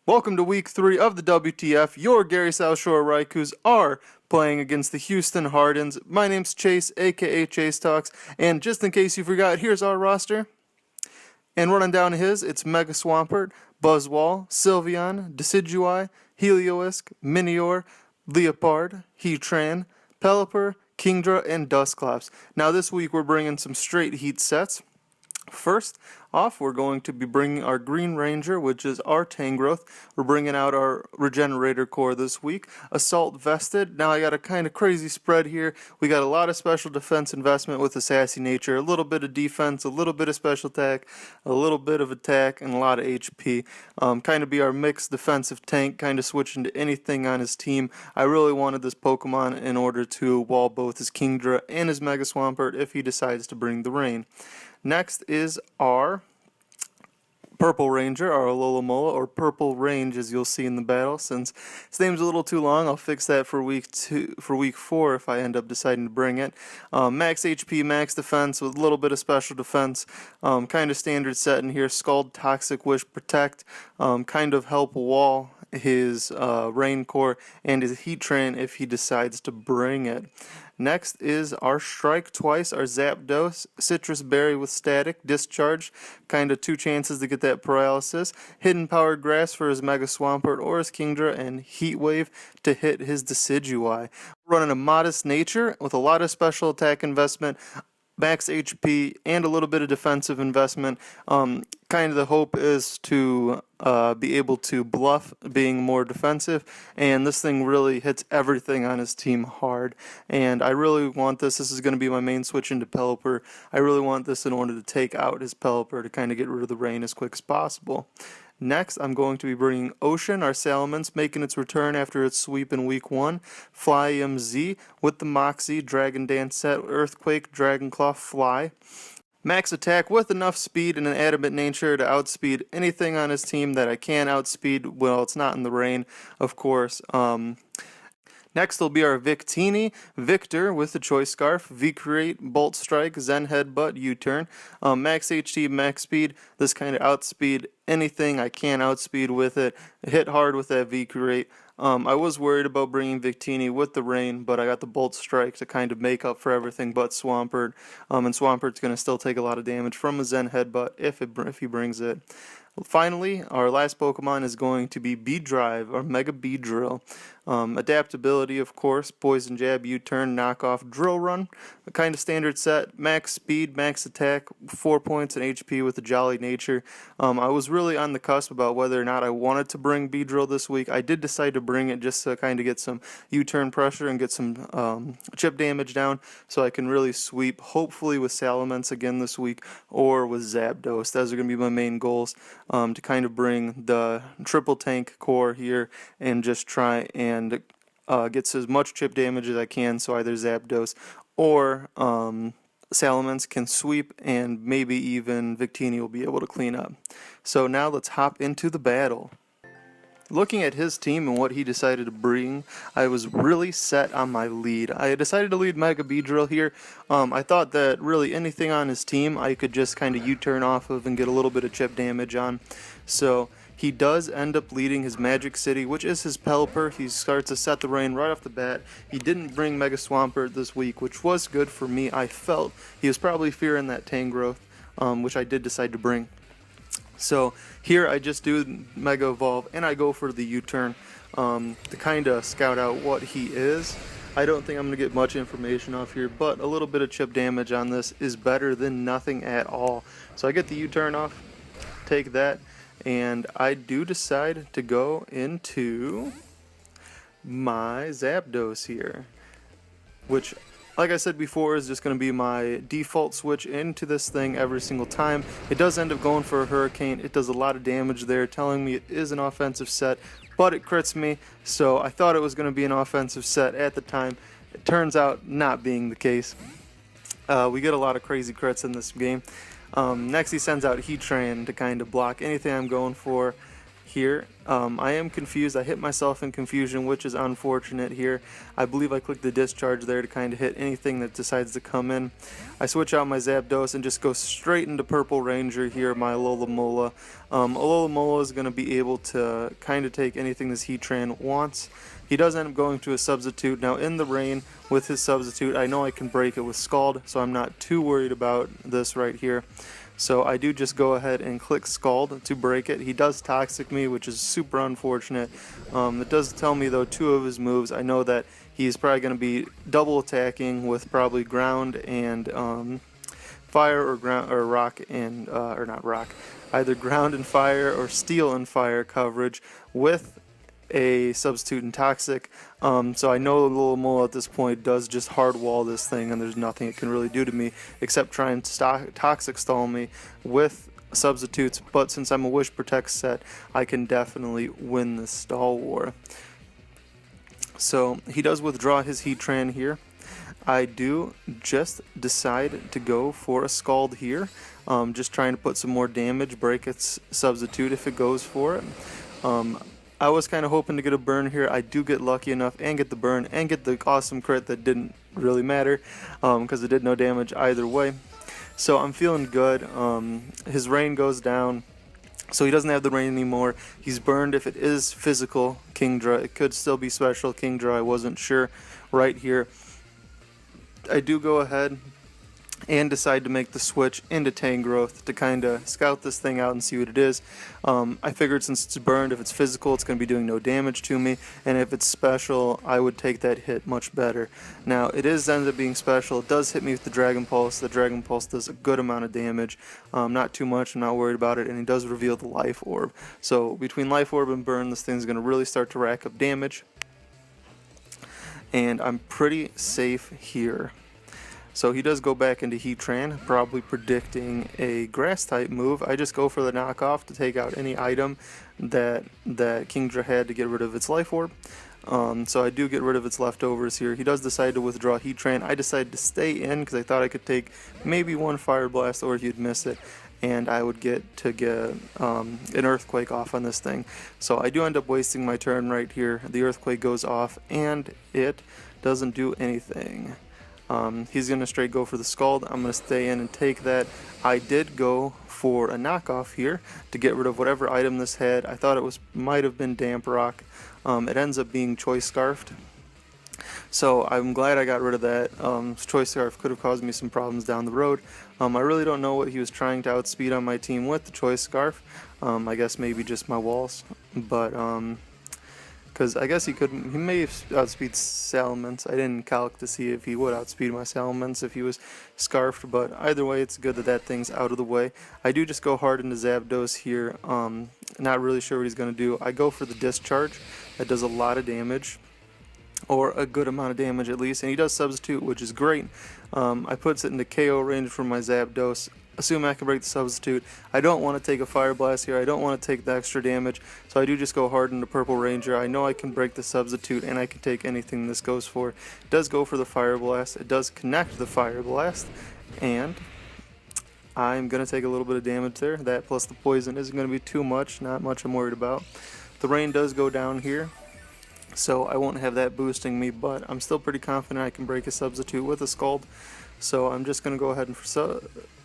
Welcome to week 3 of the WTF. Your Gary Southshore Raikous are playing against the Houston Hardens. My name's Chase, aka Chase Talks, and just in case you forgot, here's our roster. And running down his, it's Mega Swampert, Buzzwall, Sylveon, Decidueye, Helioisk, Minior, Leopard, Heatran, Pelipper, Kingdra, and Dusclops. Now this week we're bringing some straight heat sets. First off, we're going to be bringing our Green Ranger, which is our Tangrowth. We're bringing out our Regenerator Core this week. Assault Vested. Now I got a kind of crazy spread here. We got a lot of special defense investment with a sassy nature, a little bit of defense, a little bit of special attack, a little bit of attack, and a lot of HP. Kind of be our mixed defensive tank, kind of switching to anything on his team. I really wanted this Pokemon in order to wall both his Kingdra and his Mega Swampert if he decides to bring the rain. Next is our Purple Ranger, our Alola-Mola, or Purple Range, as you'll see in the battle. Since his name's a little too long, I'll fix that for week 4 if I end up deciding to bring it. Max HP, max defense with a little bit of special defense. Kind of standard set in here. Scald, Toxic Wish, Protect. Kind of help wall his Rain Core and his Heatran if he decides to bring it. Next is our Strike Twice, our Zapdos, Citrus Berry with Static, Discharge, kind of 2 chances to get that Paralysis, Hidden Powered Grass for his Mega Swampert or his Kingdra, and Heat Wave to hit his Decidueye. Running a Modest Nature with a lot of special attack investment, max HP, and a little bit of defensive investment. Kind of the hope is to be able to bluff being more defensive, and this thing really hits everything on his team hard. And I really want this. This is going to be my main switch into Pelipper. I really want this in order to take out his Pelipper to kind of get rid of the rain as quick as possible. Next, I'm going to be bringing Ocean, our Salamence, making its return after its sweep in week 1. Fly MZ with the Moxie, Dragon Dance set, Earthquake, Dragon Claw, Fly. Max attack with enough speed and an adamant nature to outspeed anything on his team that I can outspeed. Well, it's not in the rain, of course. Next will be our Victini, Victor with the Choice Scarf, V-Create, Bolt Strike, Zen Headbutt, U-Turn, Max HT, Max Speed. This kind of outspeed anything I can outspeed with it. Hit hard with that V-Create. I was worried about bringing Victini with the rain, but I got the Bolt Strike to kind of make up for everything but Swampert. And Swampert's going to still take a lot of damage from a Zen Headbutt if he brings it. Finally, our last Pokemon is going to be Beedrive, or Mega Beedrill. Adaptability, of course, Poison Jab, U-Turn, Knockoff, Drill Run. A kind of standard set, max speed, max attack, 4 points in HP with a Jolly Nature. I was really on the cusp about whether or not I wanted to bring Beedrill this week. I did decide to bring it just to kind of get some U-Turn pressure and get some chip damage down so I can really sweep, hopefully with Salamence again this week or with Zapdos. Those are going to be my main goals. To kind of bring the triple tank core here and just try and get as much chip damage as I can, so either Zapdos or Salamence can sweep, and maybe even Victini will be able to clean up. So now let's hop into the battle. Looking at his team and what he decided to bring, I was really set on my lead. I decided to lead Mega Beedrill here. I thought that really anything on his team I could just kind of U-turn off of and get a little bit of chip damage on. So he does end up leading his Magic City, which is his Pelipper. He starts to set the rain right off the bat. He didn't bring Mega Swampert this week, which was good for me. I felt he was probably fearing that Tangrowth, which I did decide to bring. So here I just do Mega Evolve and I go for the U-turn to kind of scout out what he is. I don't think I'm going to get much information off here, but a little bit of chip damage on this is better than nothing at all. So I get the U-turn off, take that, and I do decide to go into my Zapdos here, which, like I said before, is just going to be my default switch into this thing every single time. It does end up going for a Hurricane. It does a lot of damage there, telling me it is an offensive set, but it crits me, so I thought it was going to be an offensive set at the time. It turns out not being the case. We get a lot of crazy crits in this game. Next he sends out Heatran to kind of block anything I'm going for. here. I am confused. I hit myself in confusion, which is unfortunate here. I believe I clicked the discharge there to kind of hit anything that decides to come in. I switch out my Zapdos and just go straight into Purple Ranger here, my Alola. Alola is going to be able to kind of take anything this Heatran wants. He does end up going to a substitute. Now in the rain with his substitute, I know I can break it with Scald, so I'm not too worried about this right here. So I do just go ahead and click Scald to break it. He does Toxic me, which is super unfortunate. It does tell me though 2 of his moves. I know that he's probably going to be double attacking with probably ground and fire or ground or rock and or not rock, either ground and fire or steel and fire coverage with a substitute and toxic. So I know Little Mole at this point does just hard wall this thing, and there's nothing it can really do to me except try and toxic stall me with substitutes. But since I'm a Wish Protect set, I can definitely win this stall war. So he does withdraw his Heatran here. I do just decide to go for a Scald here, just trying to put some more damage, break its substitute if it goes for it. I was kind of hoping to get a burn here. I do get lucky enough and get the burn and get the awesome crit that didn't really matter because it did no damage either way. So I'm feeling good. His rain goes down, so he doesn't have the rain anymore. He's burned if it is physical Kingdra. It could still be special Kingdra. I wasn't sure right here. I do go ahead and decide to make the switch into Tangrowth to kind of scout this thing out and see what it is. I figured since it's burned, if it's physical, it's going to be doing no damage to me, and if it's special, I would take that hit much better. Now, it ends up being special. It does hit me with the Dragon Pulse. The Dragon Pulse does a good amount of damage, not too much, I'm not worried about it, and he does reveal the Life Orb. So between Life Orb and Burn, this thing's going to really start to rack up damage, and I'm pretty safe here. So he does go back into Heatran, probably predicting a Grass-type move. I just go for the knockoff to take out any item that Kingdra had to get rid of its Life Orb. So I do get rid of its leftovers here. He does decide to withdraw Heatran. I decided to stay in because I thought I could take maybe one Fire Blast or he'd miss it, and I would get an Earthquake off on this thing. So I do end up wasting my turn right here. The Earthquake goes off, and it doesn't do anything. He's going to straight go for the Scald. I'm going to stay in and take that. I did go for a knockoff here to get rid of whatever item this had. I thought it might have been Damp Rock. It ends up being Choice Scarfed. So I'm glad I got rid of that. Choice Scarf could have caused me some problems down the road. I really don't know what he was trying to outspeed on my team with the Choice Scarf. I guess maybe just my walls. But because I guess he may have outspeed Salamence. I didn't calc to see if he would outspeed my Salamence if he was Scarfed, but either way, it's good that that thing's out of the way. I do just go hard into Zapdos here. Not really sure what he's going to do. I go for the Discharge. That does a lot of damage, or a good amount of damage at least, and he does Substitute, which is great. I puts it into KO range for my Zapdos. Assume I can break the substitute. I don't want to take a Fire Blast here. I don't want to take the extra damage, so I do just go hard into Purple Ranger. I know I can break the substitute, and I can take anything this goes for. It does go for the Fire Blast. It does connect the Fire Blast, and I'm going to take a little bit of damage there. That plus the poison isn't going to be too much. Not much I'm worried about. The rain does go down here, so I won't have that boosting me, but I'm still pretty confident I can break a substitute with a Scald. So I'm just going to go ahead and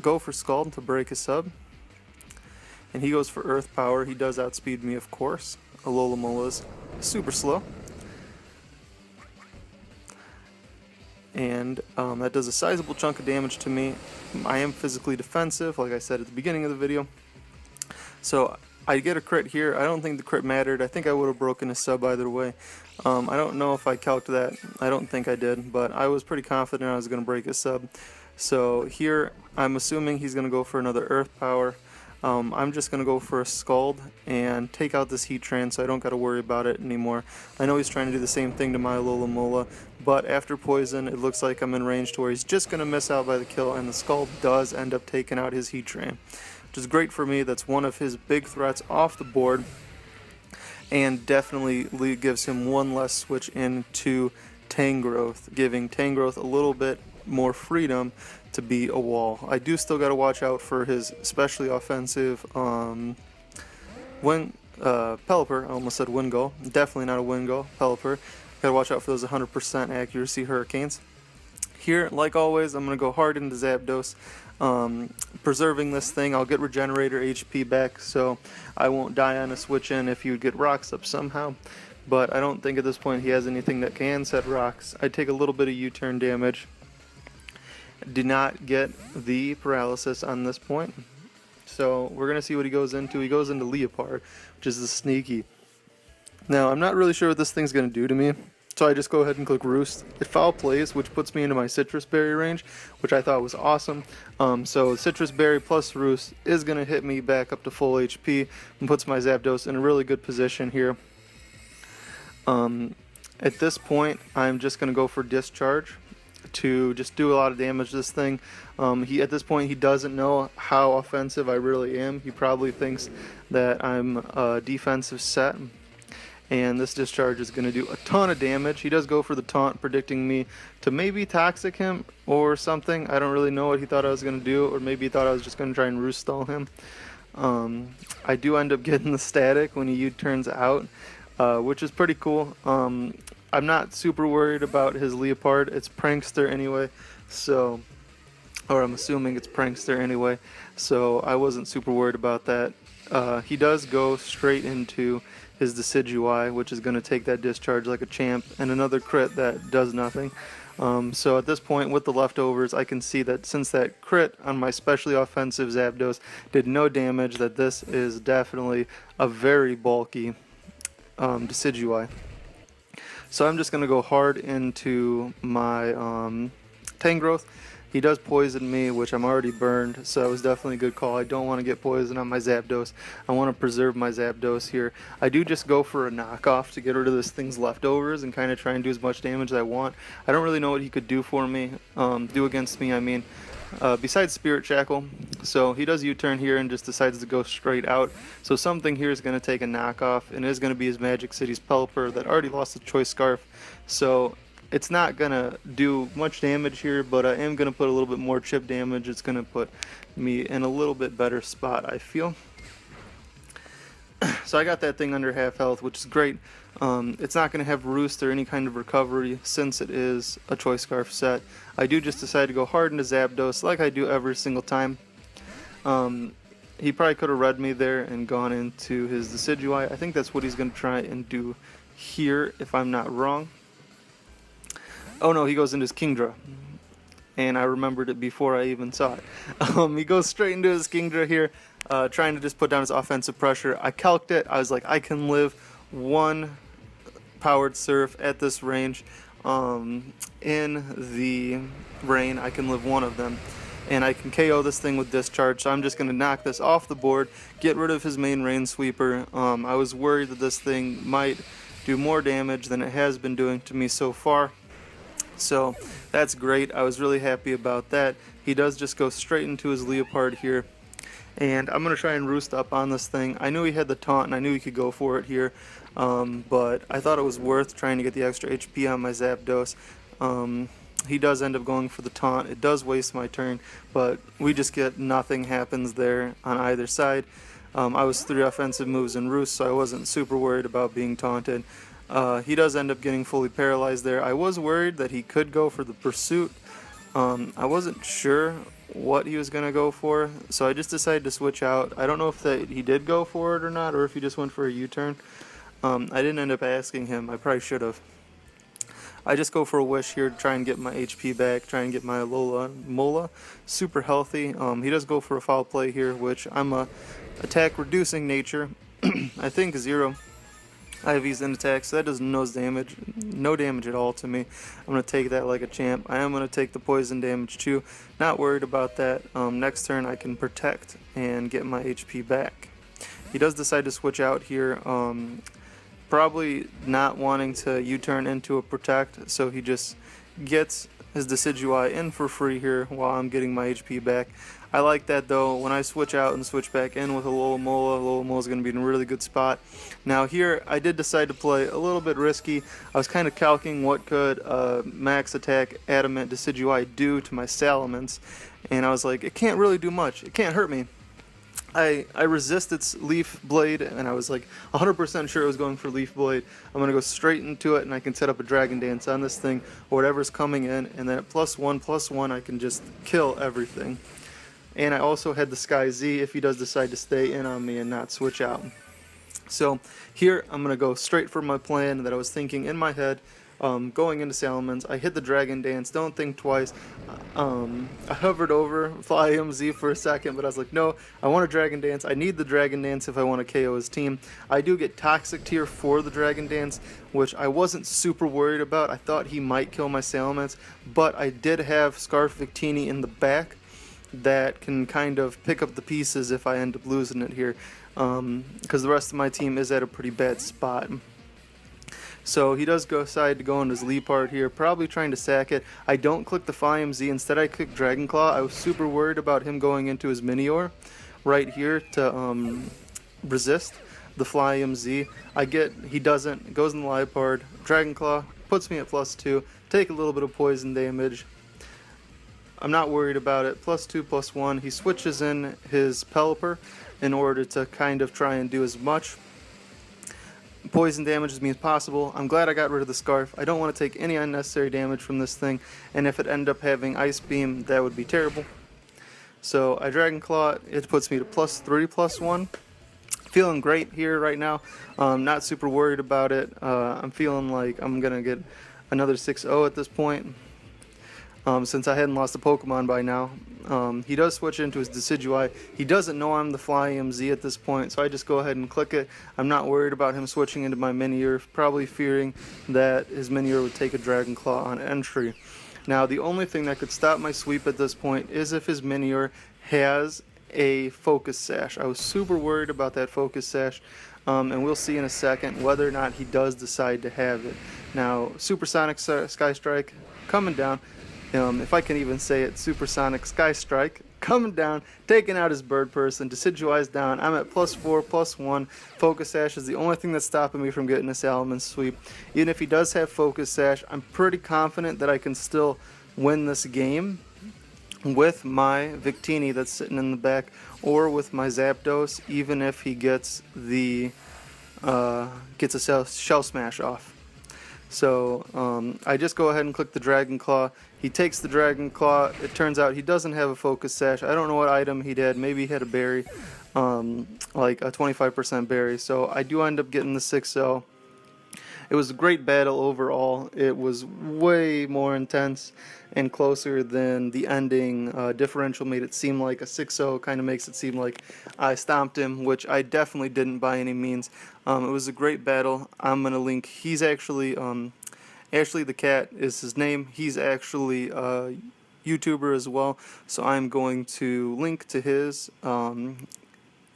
go for Scald to break a sub. And he goes for Earth Power. He does outspeed me, of course. Alola is super slow. And that does a sizable chunk of damage to me. I am physically defensive, like I said at the beginning of the video. So I get a crit here. I don't think the crit mattered. I think I would have broken a sub either way. I don't know if I calced that. I don't think I did, but I was pretty confident I was going to break a sub. So here, I'm assuming he's going to go for another Earth Power. I'm just going to go for a Scald and take out this Heatran so I don't got to worry about it anymore. I know he's trying to do the same thing to my Alola, but after Poison, it looks like I'm in range to where he's just going to miss out by the kill, and the Scald does end up taking out his Heatran, which is great for me. That's one of his big threats off the board, and definitely gives him one less switch into Tangrowth, giving Tangrowth a little bit more freedom to be a wall. I do still got to watch out for his especially offensive when Pelipper. I almost said Wingull. Definitely not a Wingull. Pelipper. Gotta watch out for those 100% accuracy hurricanes. Here, like always, I'm going to go hard into Zapdos. Preserving this thing, I'll get Regenerator HP back, so I won't die on a switch in if you would get rocks up somehow. But I don't think at this point he has anything that can set rocks. I take a little bit of U-turn damage. Do not get the paralysis on this point. So we're going to see what he goes into. He goes into Leopard, which is the sneaky. Now, I'm not really sure what this thing's going to do to me. So I just go ahead and click Roost. It foul plays, which puts me into my Citrus Berry range, which I thought was awesome. So Citrus Berry plus Roost is going to hit me back up to full HP and puts my Zapdos in a really good position here. At this point, I'm just going to go for Discharge to just do a lot of damage to this thing. At this point, he doesn't know how offensive I really am. He probably thinks that I'm a defensive set. And this discharge is going to do a ton of damage. He does go for the taunt, predicting me to maybe toxic him or something. I don't really know what he thought I was going to do, or maybe he thought I was just going to try and roost stall him. I do end up getting the static when he U-turns out, which is pretty cool. I'm not super worried about his Leopard. It's Prankster anyway, so, or I'm assuming it's Prankster anyway, so I wasn't super worried about that. He does go straight into his Decidueye, which is going to take that discharge like a champ, and another crit that does nothing. So at this point, with the leftovers, I can see that since that crit on my specially offensive Zapdos did no damage, that this is definitely a very bulky Decidueye. So I'm just going to go hard into my Tangrowth. He does poison me, which I'm already burned, so it was definitely a good call. I don't want to get poison on my Zapdos. I want to preserve my Zapdos here. I do just go for a knockoff to get rid of this thing's leftovers and kind of try and do as much damage as I want. I don't really know what he could do for me, do against me, I mean, besides Spirit Shackle. So he does U-turn here and just decides to go straight out. So something here is going to take a knockoff, and it is going to be his Magic City's Pelipper that already lost the Choice Scarf. So it's not going to do much damage here, but I am going to put a little bit more chip damage. It's going to put me in a little bit better spot, I feel. So I got that thing under half health, which is great. It's not going to have Roost or any kind of recovery since it is a Choice Scarf set. I do just decide to go hard into Zapdos like I do every single time. He probably could have read me there and gone into his Decidueye. I think that's what he's going to try and do here, if I'm not wrong. Oh no, he goes into his Kingdra, and I remembered it before I even saw it. He goes straight into his Kingdra here, trying to just put down his offensive pressure. I calced it. I was like, I can live one Powered Surf at this range. In the rain, I can live one of them, and I can KO this thing with Discharge. So I'm just going to knock this off the board, get rid of his main Rain Sweeper. I was worried that this thing might do more damage than it has been doing to me so far. So that's great. I was really happy about that. He does just go straight into his Leopard here. And I'm going to try and roost up on this thing. I knew he had the taunt and I knew he could go for it here. But I thought it was worth trying to get the extra HP on my Zapdos. He does end up going for the taunt. It does waste my turn, but we just get nothing happens there on either side. I was 3 offensive moves in Roost, so I wasn't super worried about being taunted. He does end up getting fully paralyzed there. I was worried that he could go for the Pursuit. I wasn't sure what he was going to go for, so I just decided to switch out. I don't know if he did go for it or not, or if he just went for a U-turn. I didn't end up asking him. I probably should have. I just go for a Wish here to try and get my HP back, try and get my Mola super healthy. He does go for a foul play here, which I'm a attack reducing nature. I think 0. IV's in attack, so that does no damage at all to me. I'm going to take that like a champ. I am going to take the poison damage too. Not worried about that. Next turn I can protect and get my HP back. He does decide to switch out here. Probably not wanting to U-turn into a protect, so he just gets his Decidueye in for free here while I'm getting my HP back. I like that though. When I switch out and switch back in with a Alola is going to be in a really good spot. Now here I did decide to play a little bit risky. I was kind of calculating what could max attack Adamant Decidueye do to my Salamence, and I was like, it can't really do much. It can't hurt me. I resist its leaf blade, and I was like 100% sure it was going for leaf blade. I'm going to go straight into it, and I can set up a dragon dance on this thing, or whatever's coming in, and then at +1/+1 I can just kill everything. And I also had the Sky Z if he does decide to stay in on me and not switch out. So here I'm going to go straight for my plan that I was thinking in my head. Going into Salamence, I hit the Dragon Dance, don't think twice. I hovered over Fly MZ for a second, but I was like, no, I want a Dragon Dance. I need the Dragon Dance if I want to KO his team. I do get Toxic Tier for the Dragon Dance, which I wasn't super worried about. I thought he might kill my Salamence, but I did have Scarf Victini in the back that can kind of pick up the pieces if I end up losing it here, because the rest of my team is at a pretty bad spot. So he does decide to go into his Leopard here, probably trying to sack it. I don't click the Fly MZ, instead I click Dragon Claw. I was super worried about him going into his Minior right here to resist the Fly MZ. He doesn't, goes in the Leopard, Dragon Claw, puts me at +2, take a little bit of poison damage. I'm not worried about it, +2/+1. He switches in his Pelipper in order to kind of try and do as much poison damage as me as possible. I'm glad I got rid of the Scarf. I don't want to take any unnecessary damage from this thing, and if it ended up having Ice Beam, that would be terrible. So I Dragon Claw it. It puts me to +3/+1. Feeling great here right now. Not super worried about it. I'm feeling like I'm gonna get another 6-0 at this point, since I hadn't lost a Pokemon by now. He does switch into his Decidueye. He doesn't know I'm the Fly MZ at this point, so I just go ahead and click it. I'm not worried about him switching into my Minior, probably fearing that his Minior would take a Dragon Claw on entry. Now, the only thing that could stop my sweep at this point is if his Minior has a Focus Sash. I was super worried about that Focus Sash, and we'll see in a second whether or not he does decide to have it. Now, Supersonic Skystrike coming down. If I can even say it, Supersonic Skystrike coming down, taking out his bird person, Decidueye's down. I'm at +4/+1. Focus Sash is the only thing that's stopping me from getting a Salamence sweep. Even if he does have Focus Sash, I'm pretty confident that I can still win this game with my Victini that's sitting in the back, or with my Zapdos, even if he gets a Shell Smash off. So I just go ahead and click the Dragon Claw. He takes the Dragon Claw. It turns out he doesn't have a Focus Sash. I don't know what item he had. Maybe he had a berry, like a 25% berry. So I do end up getting the 6-0. It was a great battle overall. It was way more intense and closer than the ending differential made it seem like. A 6-0 kind of makes it seem like I stomped him, which I definitely didn't by any means. It was a great battle. I'm going to link, he's actually, Ashley the Cat is his name. He's actually a YouTuber as well, so I'm going to link to his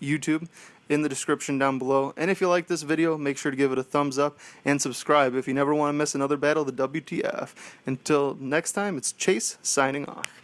YouTube in the description down below. And if you like this video, make sure to give it a thumbs up and subscribe if you never want to miss another battle of the WTF. Until next time, it's Chase signing off.